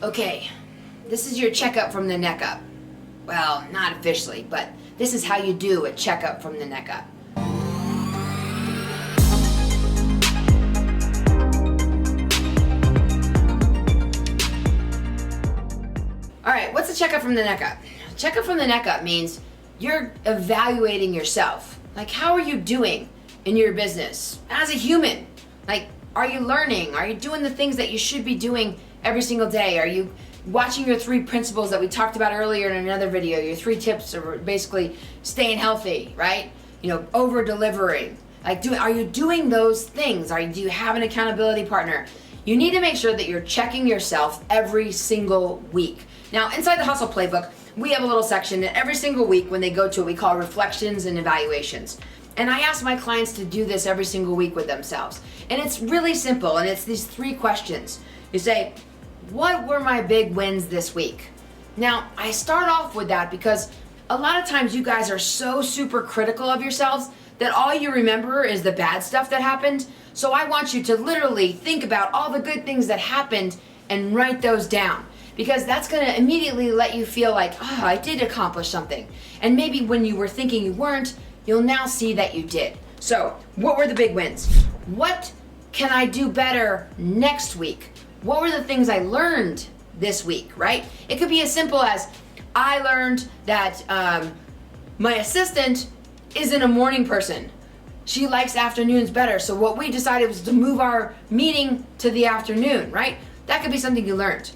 Okay, this is your checkup from the neck up. Well, not officially, but this is how you do a checkup from the neck up. All right, what's a checkup from the neck up? Checkup from the neck up means you're evaluating yourself. Like, how are you doing in your business as a human? Like, are you learning? Are you doing the things that you should be doing every single day? Are you watching your 3 principles that we talked about earlier in another video? Your 3 tips are basically staying healthy, right? Over delivering. Like, are you doing those things? Do you have an accountability partner? You need to make sure that you're checking yourself every single week. Now, inside the Hustle Playbook, we have a little section that every single week when they go to it, we call reflections and evaluations. And I ask my clients to do this every single week with themselves. And it's really simple, and it's these 3 questions. You say, what were my big wins this week? Now, I start off with that because a lot of times you guys are so super critical of yourselves that all you remember is the bad stuff that happened. So I want you to literally think about all the good things that happened and write those down, because that's going to immediately let you feel like, oh, I did accomplish something. And maybe when you were thinking you weren't, you'll now see that you did. So what were the big wins? What can I do better next week? What were the things I learned this week, right? It could be as simple as, I learned that my assistant isn't a morning person. She likes afternoons better. So what we decided was to move our meeting to the afternoon, right? That could be something you learned.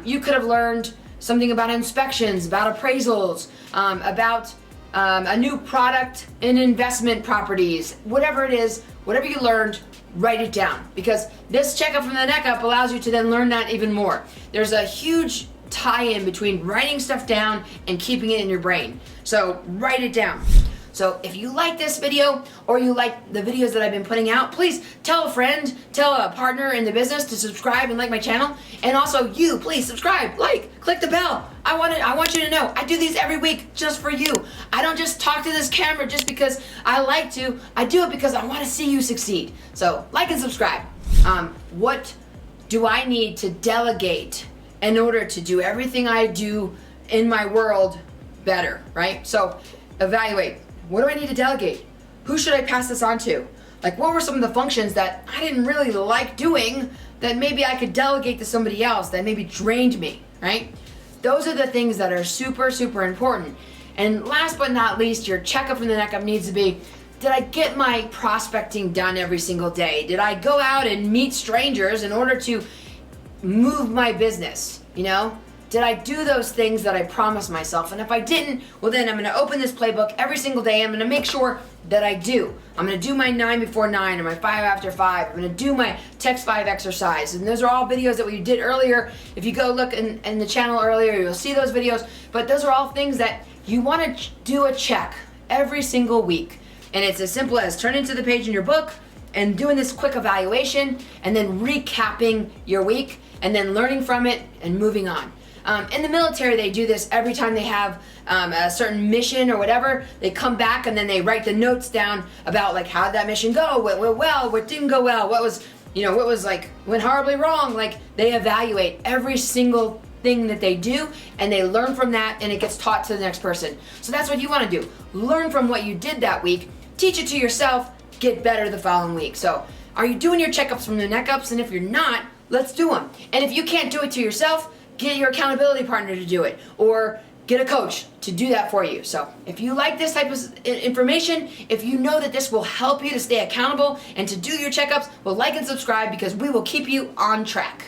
You could have learned something about inspections, about appraisals, about a new product in investment properties. Whatever it is, whatever you learned, write it down, because this checkup from the neck up allows you to then learn that even more. There's a huge tie-in between writing stuff down and keeping it in your brain. So write it down. So if you like this video or you like the videos that I've been putting out, please tell a friend, tell a partner in the business to subscribe and like my channel. And also you, please subscribe, like, click the bell. I want you to know I do these every week just for you. I don't just talk to this camera just because I like to. I do it because I want to see you succeed. So like and subscribe. What do I need to delegate in order to do everything I do in my world better, right? So evaluate. What do I need to delegate? Who should I pass this on to? Like, what were some of the functions that I didn't really like doing that maybe I could delegate to somebody else that maybe drained me, right? Those are the things that are super, super important. And last but not least, your checkup from the neck up needs to be, did I get my prospecting done every single day? Did I go out and meet strangers in order to move my business, Did I do those things that I promised myself? And if I didn't, well then I'm going to open this playbook every single day. I'm going to make sure that I do. I'm going to do my 9 before 9 or my 5 after 5. I'm going to do my text 5 exercise. And those are all videos that we did earlier. If you go look in the channel earlier, you'll see those videos. But those are all things that you want to do a check every single week. And it's as simple as turning to the page in your book and doing this quick evaluation and then recapping your week and then learning from it and moving on. In the military, they do this every time they have a certain mission or whatever. They come back and then they write the notes down about like how did that mission go, what went well, what didn't go well, what was went horribly wrong. Like, they evaluate every single thing that they do and they learn from that, and it gets taught to the next person. So that's what you want to do. Learn from what you did that week, teach it to yourself, get better the following week. So are you doing your checkups from the neck ups? And if you're not, let's do them. And if you can't do it to yourself, get your accountability partner to do it, or get a coach to do that for you. So if you like this type of information, if you know that this will help you to stay accountable and to do your checkups, well, like and subscribe, because we will keep you on track.